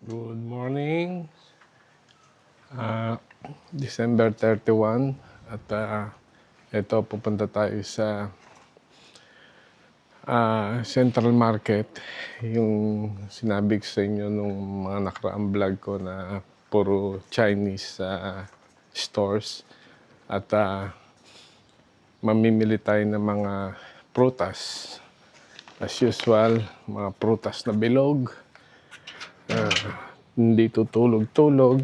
Good morning. December 31 at ito pupunta tayo sa Central Market. Yung sinabi ko sa inyo nung mga nakaraang vlog ko na puro Chinese stores at mamimili tayo ng mga prutas. As usual, mga prutas na bilog. Hindi tutulog-tulog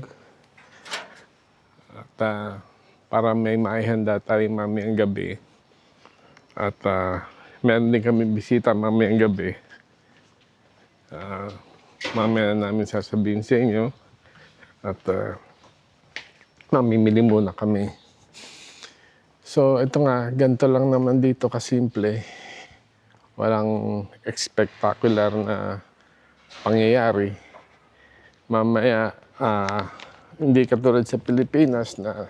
at para may maihanda tayo mamayang gabi at meron din kami bisita mamayang gabi. Mamaya namin sasabihin sa inyo at mamimili muna kami. So ito nga, ganito lang naman dito kasimple. Walang spectacular na pangyayari. Mamaya, hindi katulad sa Pilipinas na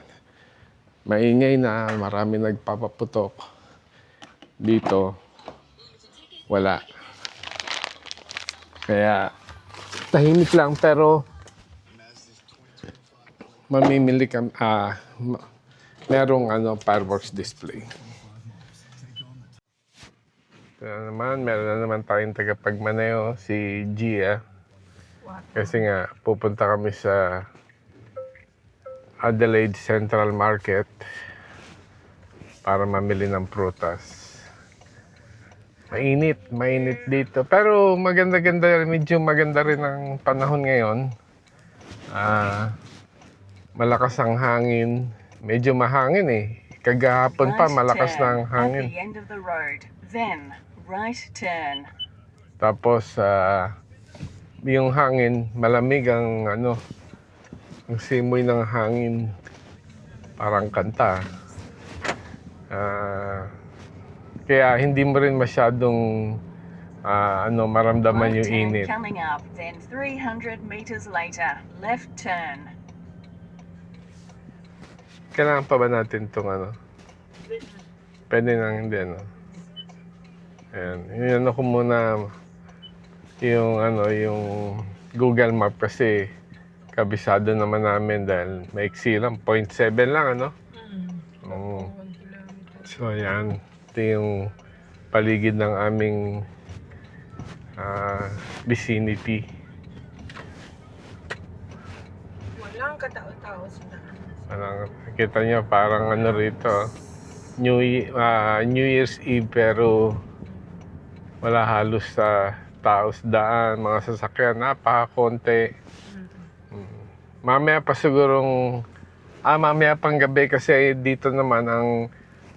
maingay na marami nagpapaputok. Dito, wala. Kaya, tahimik lang pero mamimili kami, merong fireworks display. Meron na naman tayong tagapagmaneho, si Gia. Kasi nga, pupunta kami sa Adelaide Central Market para mamili ng prutas. Mainit dito. Pero maganda-ganda, medyo maganda rin ang panahon ngayon. Malakas ang hangin. Medyo mahangin eh. Kagahapon pa, malakas na ang hangin. Tapos, yung hangin, malamig ang ang simoy ng hangin, parang kanta. Kaya hindi mo rin masyadong maramdaman yung init. Coming up, then 300 meters later, left turn. Kailangan pa ba natin itong Pwede nang hindi, Ayan. Yun ko muna yung Google Map kasi kabisado naman namin dahil maiksi lang, 0.7 lang, So, ayan. Ito yung paligid ng aming vicinity. Walang katao-tao sila. Kita nyo, parang rito, New Year's Eve pero wala halos sa taos daan, mga sasakyan, napakakonti. Mamaya pa sigurong, mamaya pang gabi kasi dito naman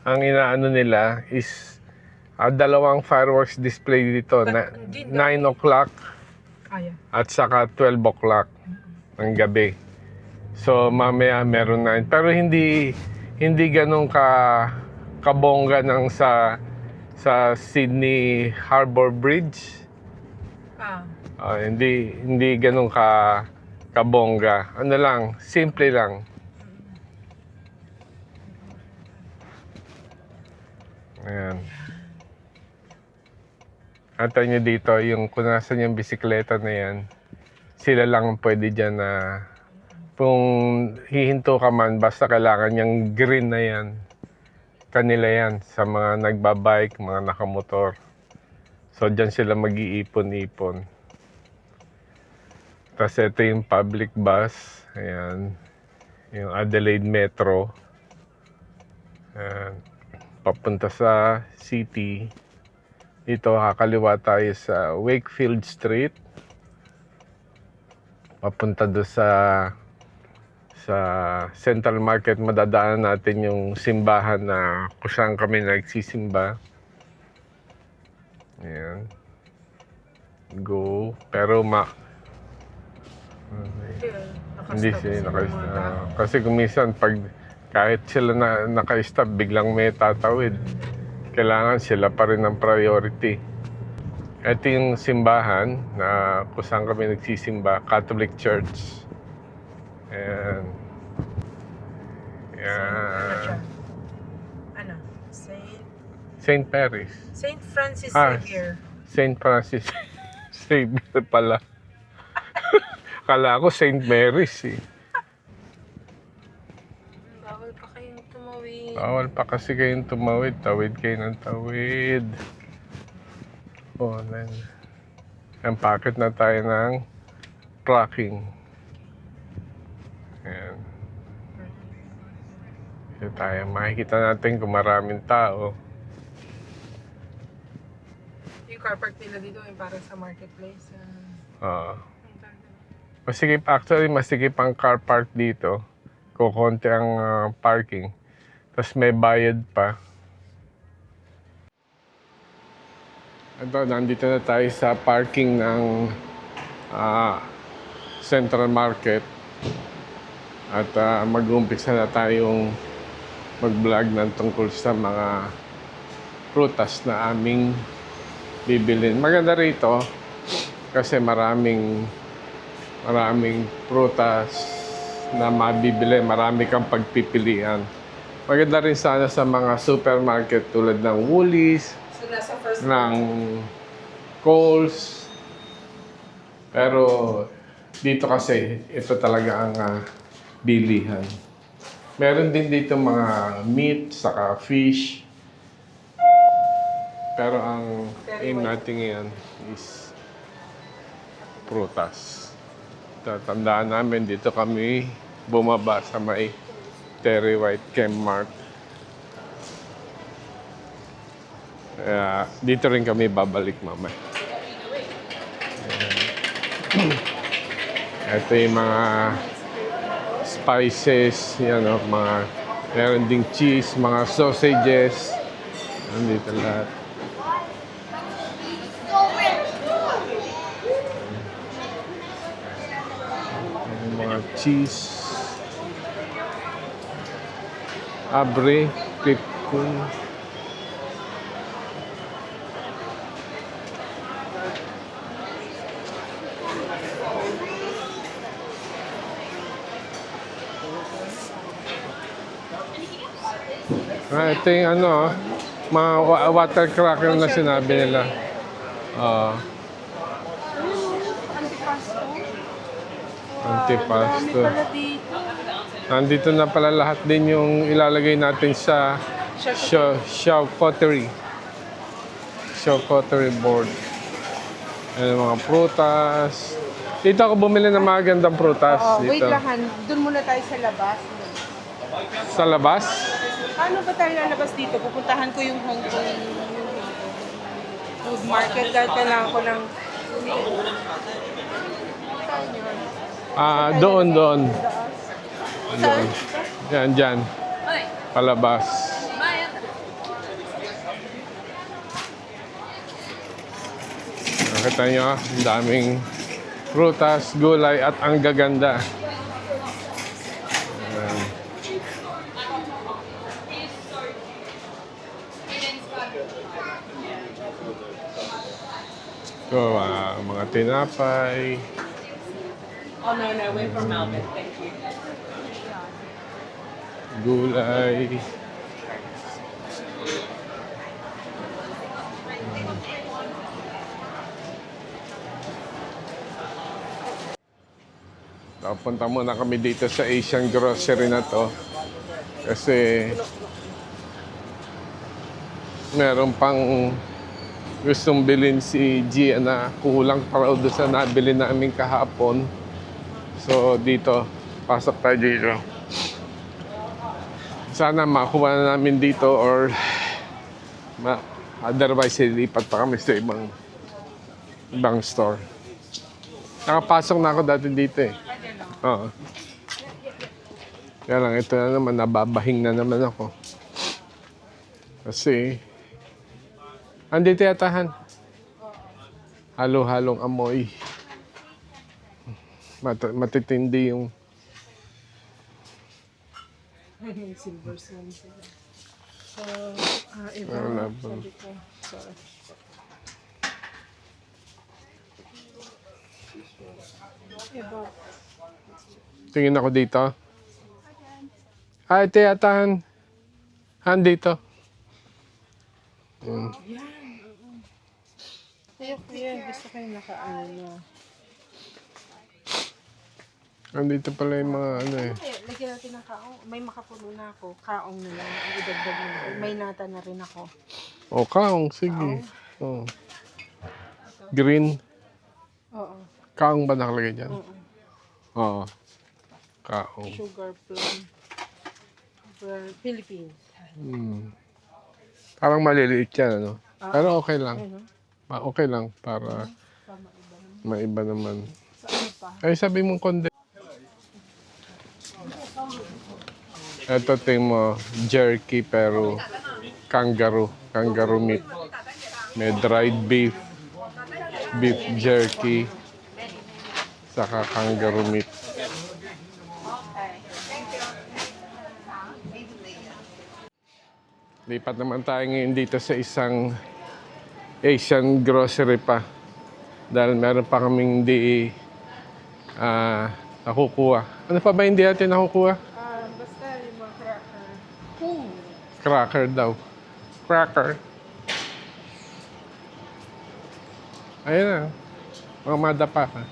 ang inaano nila is dalawang fireworks display dito, 9 o'clock at saka 12 o'clock ng gabi. So mamaya meron na, pero hindi ganun kabongga ng sa Sydney Harbour Bridge. Hindi ganun kabongga. Ano lang, simple lang. Ayan. Ata nyo dito, kung nasan yung bisikleta na yan, sila lang ang pwede dyan na kung hihinto ka man, basta kailangan yung green na yan. Kanila yan, sa mga nagbabike, mga nakamotor. So, dyan sila mag-iipon-ipon. Tapos ito yung public bus. Ayan. Yung Adelaide Metro. Ayan. Papunta sa city. Dito, kakaliwa tayo sa Wakefield Street. Papunta doon sa Central Market. Madadaanan natin yung simbahan na kung saan kami nagsisimba. Ayan. Go. Pero hindi siya naka-stop. Kasi kumisan pag kahit sila naka-stop, biglang may tatawid. Kailangan sila pa rin ang priority. Ito yung simbahan na kung saan kami nagsisimba, Catholic Church. Ayan. Ayan. St. Paris. St. Francis Xavier. St. Francis Xavier pala. Akala ko St. Mary's eh. Bawal pa kayong tumawid. Bawal pa kasi kayong tumawid. Tawid kayo ng tawid. Oh, then. Ang packet na tayo ng tracking. Ayan. Ito tayo. Makikita natin kung maraming tao. Yung car park nila dito ay parang sa marketplace. Masikip, actually, masikip ang car park dito. Kukunti ang parking. Tapos may bayad pa. Ito, nandito na tayo sa parking ng Central Market. At mag-umpisa na tayong mag-vlog ng tungkol sa mga prutas na aming bibilin. Maganda rito kasi maraming prutas na mabibili. Marami kang pagpipilian. Maganda rin sana sa mga supermarket tulad ng Woolies, So, nasa first ng Coles. Pero dito kasi ito talaga ang bilihan. Meron din dito mga meat saka fish. Pero ang aim natin ngayon is prutas. Tatandaan namin dito kami bumaba sa may Terry White Chemmart. Kaya dito rin kami babalik mamaya. Ito yung mga spices, yan o, meron ding cheese, mga sausages. Nandito lahat. Yung mga cheese. Abre, pipkun. Ito yung mga water cracker na sinabi nila. Antipasto. Nandito na pala lahat din yung ilalagay natin sa charcuterie board. Ayan, mga prutas. Dito ako bumili ng mga gandang prutas. wait Dito. lang, doon muna tayo sa labas. Sa labas? Paano ba tayo lalabas dito? Pupuntahan ko yung Hong Kong food market dahil kailangan ko ng... Doon. Doon. Yan, dyan. Palabas. Nakita nyo, ang daming prutas, gulay at ang gaganda. Ayan. So, mga tinapay. Oh, no, wait for Melvin. Thank you. Gulay. Punta muna kami dito sa Asian grocery na to. Kasi meron pang gustong bilhin si Gia na kulang pa raw doon sa nabili namin kahapon. So dito, pasok tayo dito. Sana makuha na namin dito or otherwise ilipat pa kami sa ibang store. Nakapasok na ako dati dito eh. Oo. Kaya lang, ito na naman, nababahing na naman ako. Kasi, andito yatahan. Halo-halong amoy. Matitindi yung... Silver sun sila. So, iba. Wala ba? Sabi ko, sorry. Iba. Tingin ako dito. Ito yatahan. Andito. Kuya, gusto kayo naka-ano. Andito pala yung mga ano eh. Kaya, lagyan natin ng kaong. May makapuno na ako. Kaong na lang. Ang idagdag na lang. May nata na rin ako. O, kaong. Sige. Oh. Green. Oo. Kaong ba nakalagay dyan? Oo. Oo. Kaong. Sugar plum. Philippines. Hmm. Parang maliliit yan, ano? Pero okay lang. Ayun, no? Okay lang para Tama iba naman. maiba naman. Sa ano pa? Ay, sabi mong konde. Ito tingin mo, jerky pero kangaroo. Kangaroo meat. May dried beef. Beef jerky. Saka kangaroo meat. Lipat naman tayo ngayon dito sa isang Asian grocery pa. Dahil meron pa kaming hindi nakukuha. Ano pa ba hindi natin nakukuha? Basta yung mga cracker. Cracker daw. Cracker. Ayun na. Mga madapa ka.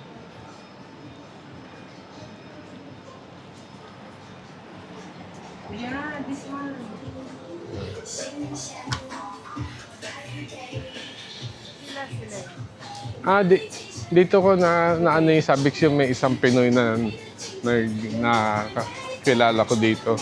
Yeah, this one. Dito ko na ano yung sabi ko may isang Pinoy na kilala ko dito.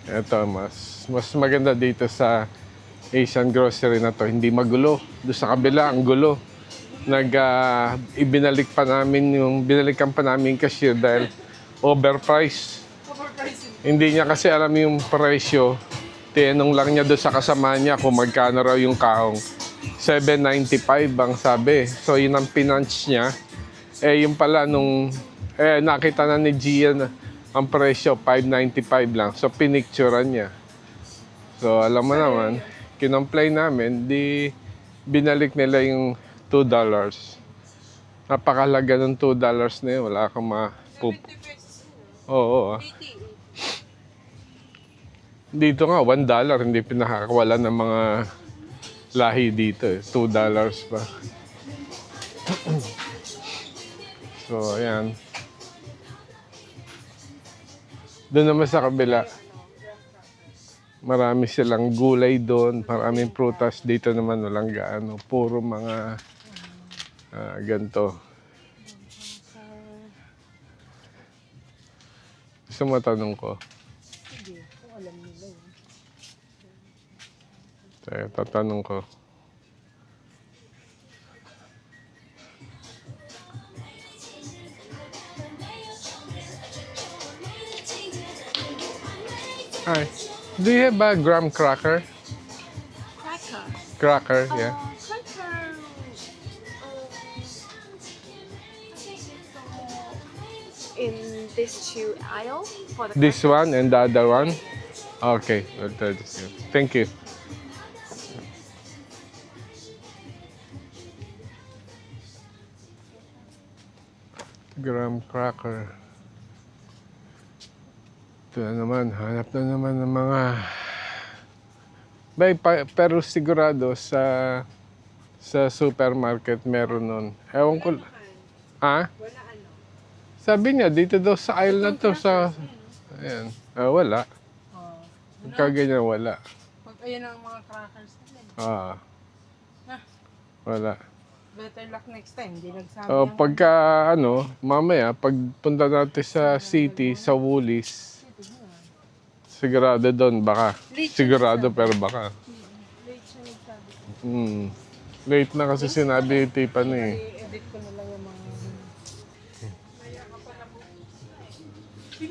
Ito, mas maganda dito sa Asian grocery na to. Hindi magulo. Doon sa kabila, ang gulo. Ibinalik pa namin binalikan pa namin cashier dahil overpriced. Hindi niya kasi alam yung presyo. Tinanong lang niya doon sa kasama niya kung magkano raw yung kaong. $7.95 ang sabi. So yun ang pinunch niya. Yung pala nakita na ni Gian ang presyo, $5.95 lang. So pinicturean niya. So alam mo naman, kinomplain namin, binalik nila yung $2. Napakalaga ng $2 na yun. Wala kang Oo. Dito nga, $1. Hindi pinakakawala ng mga lahi dito. $2 pa. So, ayan. Doon naman sa kabila. Marami silang gulay doon. Maraming prutas. Dito naman walang gaano. Puro mga ganito. Gusto mo tanong ko? Sige, kung alam nila yun. Tatanong ko. Hi. Do you have a graham cracker? Cracker. Cracker, yeah. Cracker. In this two aisle for the This one and the other one? Okay, we'll try this. Thank you. Graham cracker. Ito na naman, hanap na naman ng mga... Pero sigurado sa supermarket meron nun. Ewan ko... Ha? Wala ano. Sabi niya, dito daw sa aisle na to sa... Ayan. Wala. Kaganyan wala. Pag ayan ang mga crackers nila. Wala. Better luck next time. Hindi nagsabi ang... Pagka mamaya, pag punta natin sa city, sa Woolies, sigurado doon, baka. Sigurado pero baka. Late siya nagsabi. Late na kasi sinabi yung Tiffany eh. I-edit ko na lang yung mga...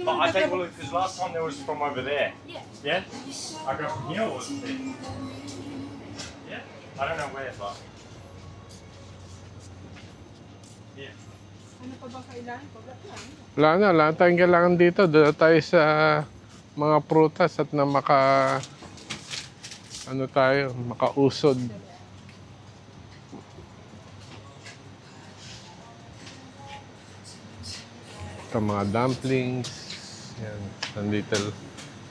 But I take a look because last time there was from over there. Yeah. I got from here or was it there? Yeah. I don't know where, but. Yeah. Ano pa bang kailangan ko? Wala na, wala tayong kailangan dito. Doon na tayo sa mga prutas at na makausod. Ito mga dumplings. Yan, nandito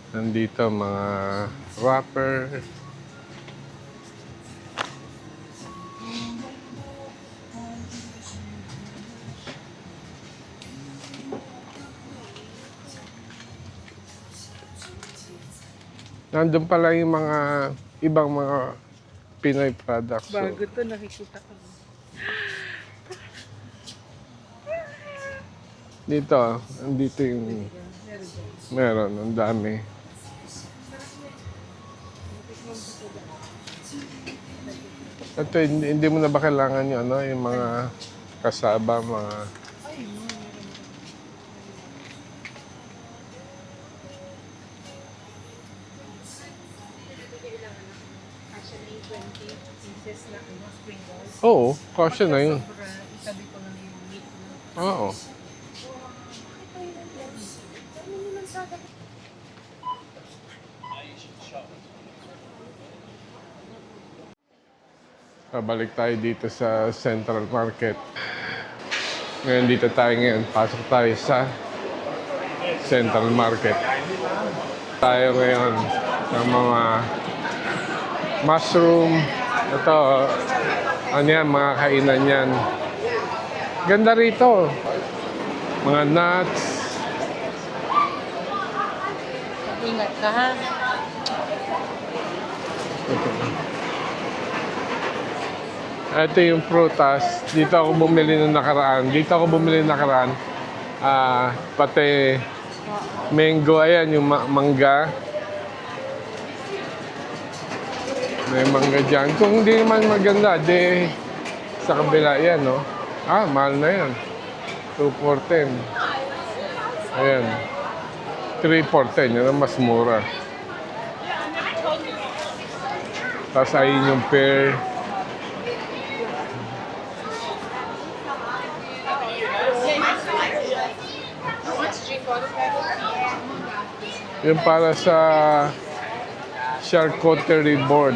Nandito mga wrapper. Nandun pala yung mga ibang mga Pinoy products. So, Bago to, nakikita ko. dito, andito yung meron, ang dami. Ito, hindi mo na ba kailangan yung, ano, yung mga kasaba, mga... Actually, 20 pieces na spring rolls. Oo, kasya na yun. Sobra, itabi ko na yung meat na. Oo. Pabalik tayo dito sa Central Market. Ngayon dito tayo ngayon. Pasok tayo sa Central Market. Tayo ngayon ng mga mushroom. Ito, ano yan, mga kainan yan. Ganda rito. Mga nuts. Ingat ka ha. Ito yung prutas. Dito ako bumili ng nakaraan. Pati mango. Ayan, yung mangga. May mangga dyan. Kung hindi naman maganda, di sa kabila yan, no? Mahal na yan. 2 for 10. Ayan. 3 for 10. Yan ang mas mura. Tapos ayun yung pear. Yung para sa charcuterie board.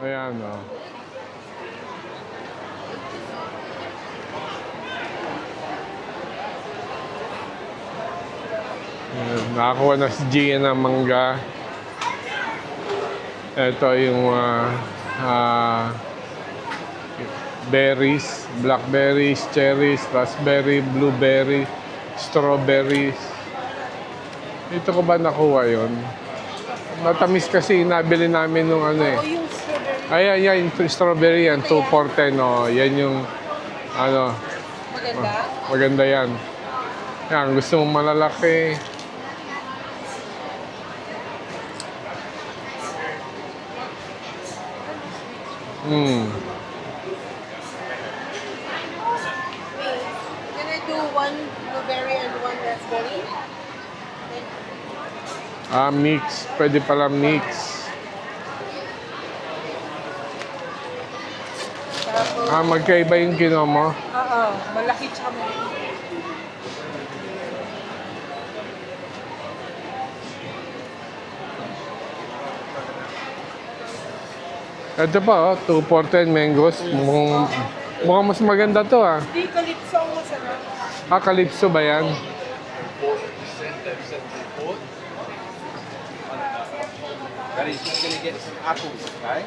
Ayan, o. Nakakuha na si Gia ng mangga. Ito yung berries, blackberries, cherries, raspberry, blueberry, strawberries. Dito ko ba nakuha yon? Matamis kasi nabili namin nung ano eh. Yung strawberry. Ayan, yan, yung strawberry yan, 2 for 10, oh. Yan yung, ano, Maganda. maganda yan. Yan, gusto mong malalaki. Can I do one blueberry and one raspberry? Mix. Pwede pala mix. Tapos, Magkaiba yung kinuha mo. oo, malaki tsaka malaki. Ito pa, oh, 2 for 10 mangoes. Mukhang mas maganda to, ah. Di calypso ang masarap. Calypso ba yan? Ready, she's gonna get some apples, okay?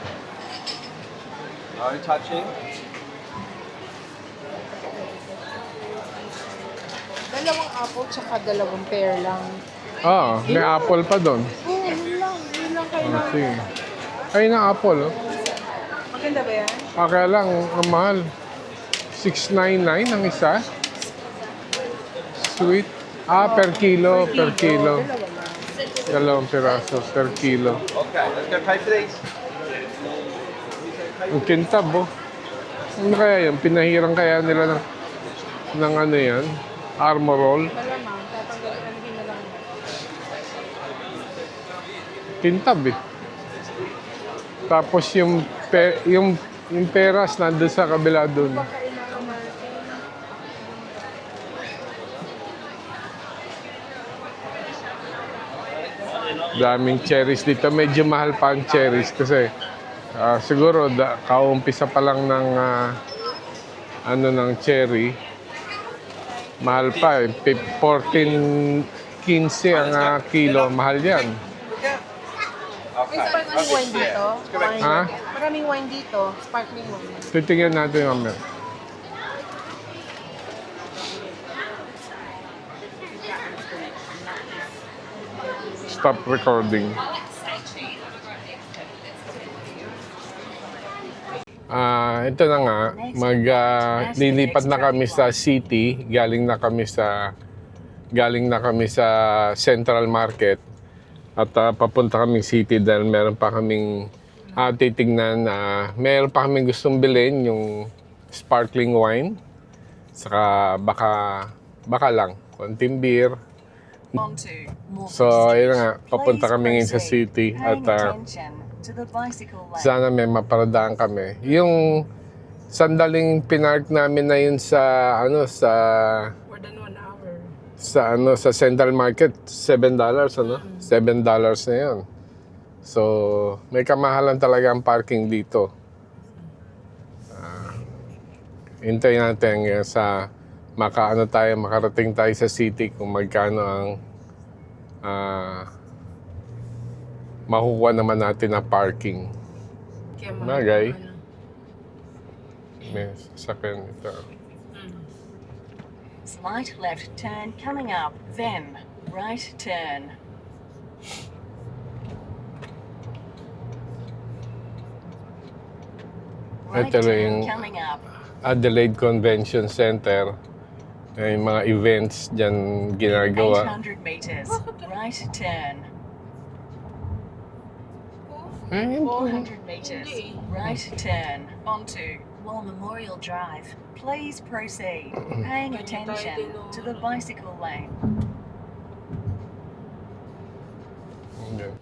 No touching. Dalawang apple tsaka dalawang pear lang. May apple pa doon. Oo, yun lang kailangan. Sige. Ay, na apple, oh. Maganda ba yan? Kaya lang, ang mahal. 699 ang isa. Sweet. Per kilo, per kilo. Dalawa lang. 2 piraso per kilo. Okay, let's go pay for these. Ang kintab, oh. Ano kaya yan? Pinahirang kaya nila ng ano yan? Armor roll. Malamang, tatanggalin na lang. Kintab eh. Tapos yung peras nandun sa kabila dun. Kailangan natin. Daming cherries dito. Medyo mahal pa ang cherries kasi siguro kaumpisa pa lang ng ng cherry. Mahal pa eh. 14, 15 ang kilo. Mahal yan. May sparkling wine dito. Wine. Ha? Maraming wine dito. Sparkling wine. Titingnan natin mamaya. Stop recording. Ito na nga, lilipat na kami sa city, galing na kami sa Central Market at papunta kaming city dahil meron pa kaming titignan meron pa kaming gustong bilhin yung sparkling wine saka baka lang konting beer. Onto Morphy So, ayun Street. nga, papunta Please kami ngayon sa proceed, city paying at attention to the bicycle lane. sana may maparadaan kami. Yung sandaling pinark namin na yun sa More than 1 hour. sa Central Market, $7 $7 na yun. So, may kamahalan talaga ang parking dito. Hintayin natin sa makarating tayo sa city kung magkano ang makukuha naman natin na parking. Kaya Bagay. May sasakyan ito. Slight left turn coming up, then right turn. Right Ito turn yung coming up. Adelaide Convention Center. May mga events dyan ginagawa. 800 meters, right turn. Ayun po. 400 meters, right turn onto War Memorial Drive. Please proceed, paying attention to the bicycle lane. Ayan.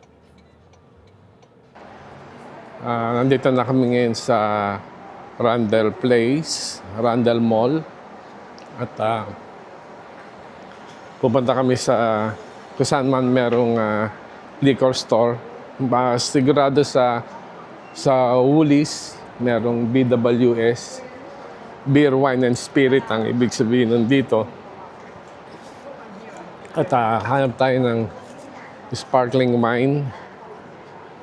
Nandito na kami ngayon sa Randall Place, Randall Mall. At pupunta kami sa kung saan man merong liquor store. Sigurado sa Woolies, merong BWS, Beer, Wine and Spirit ang ibig sabihin nandito. At hanap tayo ng sparkling wine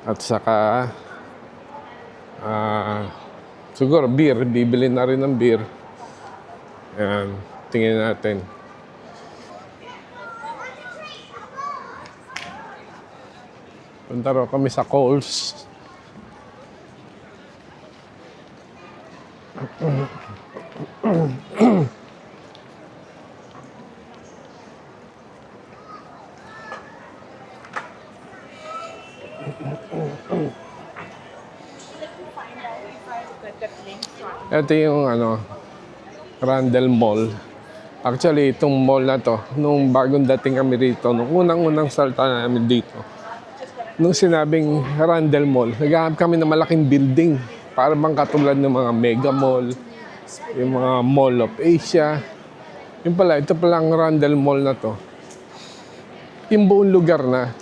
at saka siguro beer, bibili na rin ng beer. Ayan, tingnan natin. Punta raw kami sa Coles. Ito yung Randall Mall. Actually, itong mall na to, nung bagong dating kami rito, nung unang-unang salta namin dito, nung sinabing Randall Mall, naghahanap kami ng malaking building para bang katulad ng mga Mega Mall, yung mga Mall of Asia. Yung pala, ito palang Randall Mall na to. Yung buong lugar na.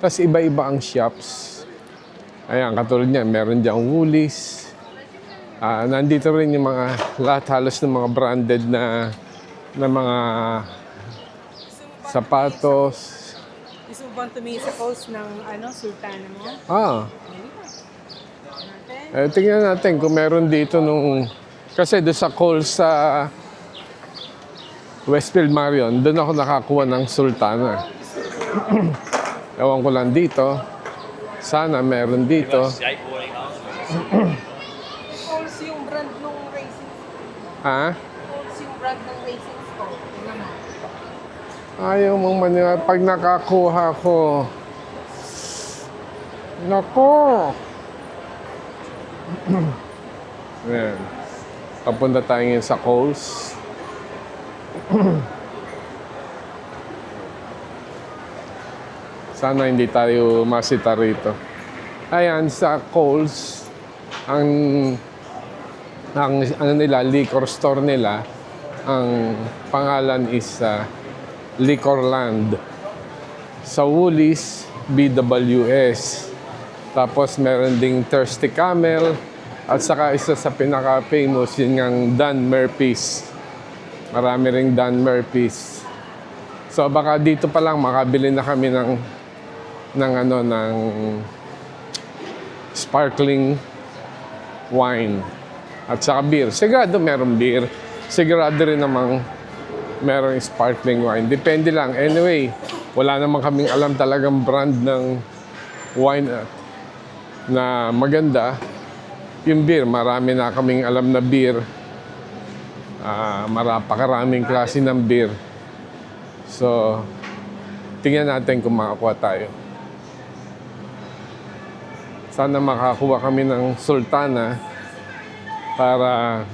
Tapos iba-iba ang shops. Ayan, katulad niya, meron diyang Woolies. Nandito rin yung mga lahat halos ng mga branded na mga sapatos. Gusto mo bang tumingin sa post ng sultana mo? Tingnan natin kung meron dito kasi doon sa Coles sa Westfield Marion, doon ako nakakuha ng sultana. Ewan ko lang dito. Sana meron dito. Coles yung brand ng racing. Ha? Coles yung brand ng racing store. Tingnan mo. Ayaw mong maniwala. Pag nakakuha ko. Nako! Ayan. Papunta tayo ngayon sa Coles. Sana hindi tayo masita rito. Ayan, sa Coles, ang ano nila, liquor store nila, ang pangalan is Liquorland. Sa Woolies, BWS. Tapos meron ding Thirsty Camel. At saka isa sa pinaka-famous, yun ang Dan Murphy's. Marami ring Dan Murphy's. So baka dito pa lang makabili na kami ng sparkling wine at saka beer. Sigurado meron beer. Sigurado rin namang merong sparkling wine. Depende lang. Anyway, wala naman kaming alam talagang brand ng wine na maganda. Yung beer, marami na kaming alam na beer. Marapakaraming klase ng beer. So, tingnan natin kung makakuha tayo. Sana makakuha kami ng sultana para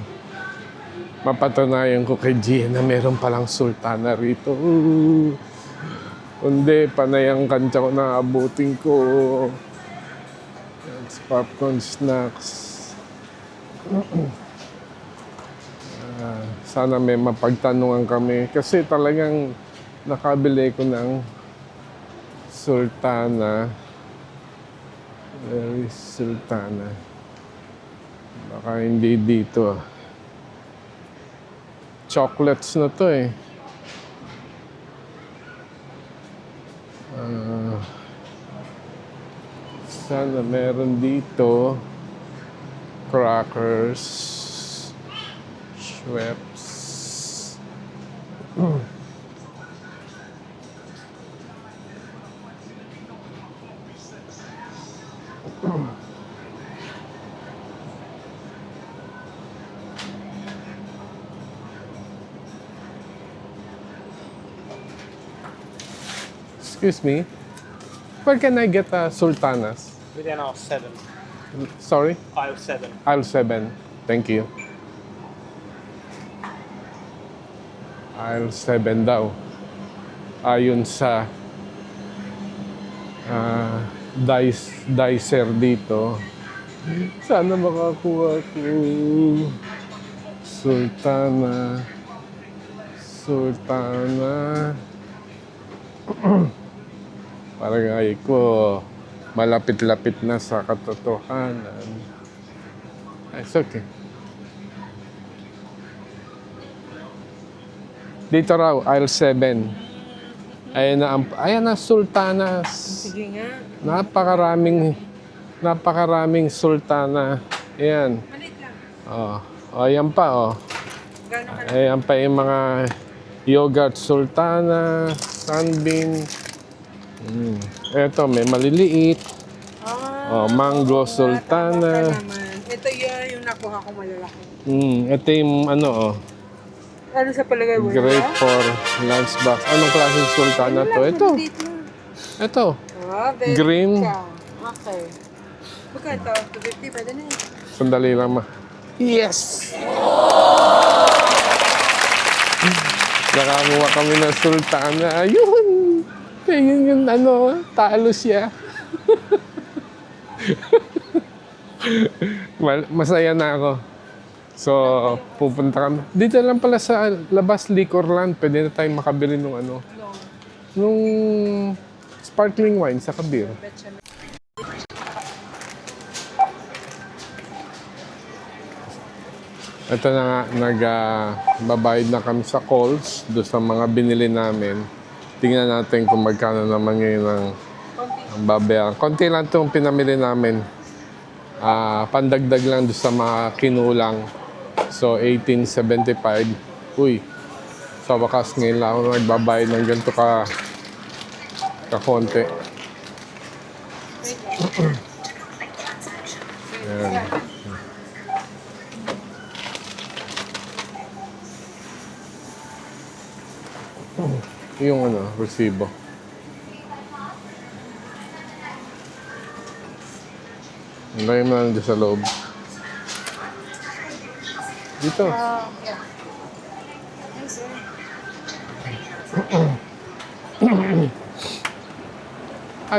mapatunayan ko kay Gia na meron palang sultana rito. Hindi, panay ang kantsa ko na abutin ko. It's popcorn snacks. Sana may mapagtanungan kami. Kasi talagang nakabili ko ng sultana. Where is sultana? Baka hindi dito. Chocolates na to eh. Sana meron dito. Crackers. Schweppes. Excuse me. Where can I get sultanas? Within aisle 7. Sorry? Aisle 7. Aisle 7. Thank you. Aisle 7 daw. Ayon sa dicer dito. Sana makakuha ko. Sultana. Sultana. Parang ay ko malapit-lapit na sa katotohanan. It's okay. Dito raw, aisle 7. Ayan na, sultanas. Sige nga. Napakaraming sultana. Ayan. Malit lang. Ayan pa, Gano'n ka Ayan pa yung mga yogurt sultana, sunbeam. Eto, may maliliit. Mango sultana. Ito yung nakuha ko malalaki. Ito yung ano, Ano sa palagay mo? great for lunchbox. Anong klaseng sultana to? Ito. Ito. Very Green. Okay. Magkano ito? 250, pwede na yun. Sandali lang ma. Yes! Nakakuha kami ng sultana. Ayun! Ayun yung ano, talo siya. Masaya na ako. So, pupunta kami. Dito lang pala sa labas Liquorland, pwede na tayong makabili nung ano. Nung sparkling wine sa beer. Ito na nga, nagbabayad na kami sa Coles doon sa mga binili namin. Tingnan natin kung magkano naman ngayon ang babayaran. Konti lang itong pinamili namin. Pandagdag lang doon sa mga kinulang. So, 1875. Uy, sa wakas ngayon lang ako nagbabayad ng ganito kakonti. Ayan. Yung ano, resibo. Lagay mo lang dyan sa loob. Dito.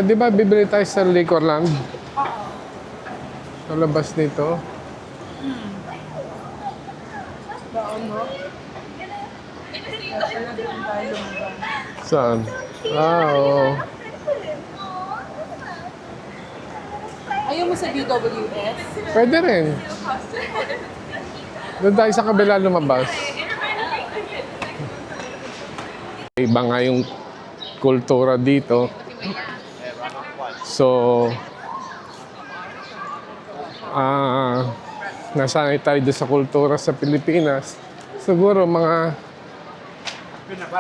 Di ba bibili tayo sa Liquorland? Sa labas nito. Baon mo? Kaya pala doon tayo lumabas. Saan? Oo. Ayaw mo sa BWS? Pwede rin. Doon tayo sa kabila lumabas. Iba nga yung kultura dito. So, nasanay tayo doon sa kultura sa Pilipinas. Siguro mga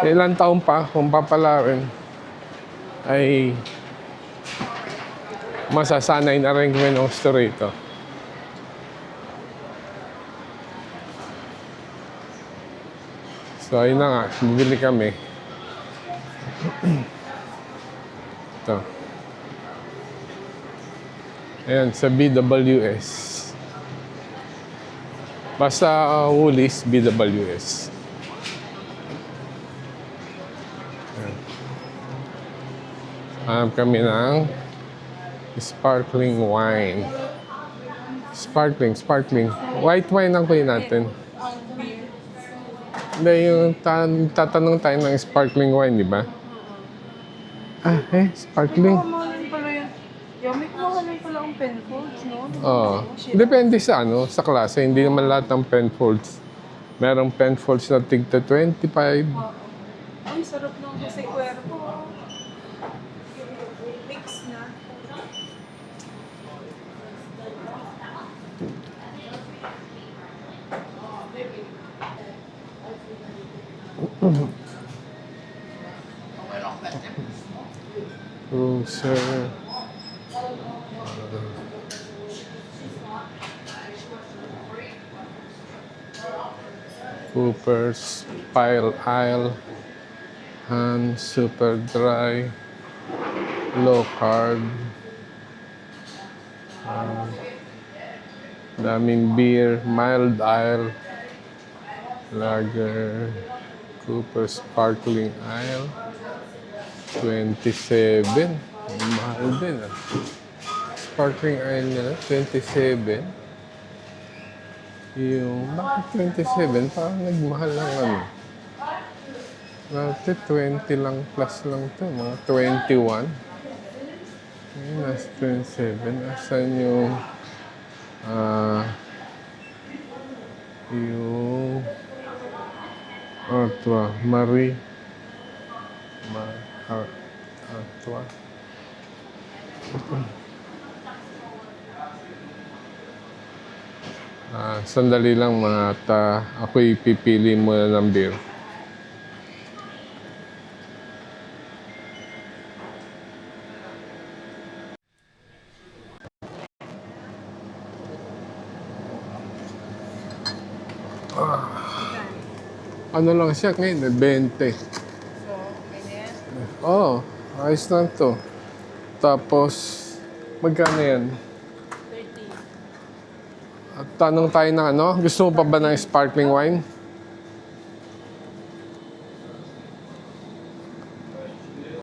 ilang taon pa, kung papalarin, ay masasanay na rin kami ng gusto rito. So, ayun na nga. Bibili kami. Ito. Ayan, sa BWS. Basta Woolies, BWS. Ayan. Hanap kami ng sparkling wine. Sparkling. White wine ang kunin natin. Hindi, yung tatanong tayo ng sparkling wine, di ba? Sparkling. Kamahalin pala yun. Yummy, kamahalin pala ang Penfolds, no? Oo. Depende sa sa klase. Hindi naman lahat ng Penfolds. Merong Penfolds na tigta 25. Ay, sarap ng kasi kwerpo. Mix na. Cruiser. Cooper's, Pile Isle, Han, Super Dry, Low Carb. Daming beer, Mild Isle, Lager, Cooper Sparkling Isle, 27. Mahal din Sparkling Isle nila, 27. Bakit 27? Parang nagmahal lang Dati 20 lang plus lang to, mga 21. Ngayon, nasa 27. Asan yung Artois, Marie. Artois. Sandali lang mga ako'y pipili muna ng beer. Ano lang siya ngayon? 20. So, ganyan. Oo, ayos lang to. Tapos, magkano yan? 30. At tanong tayo ng gusto mo pa ba ng sparkling wine?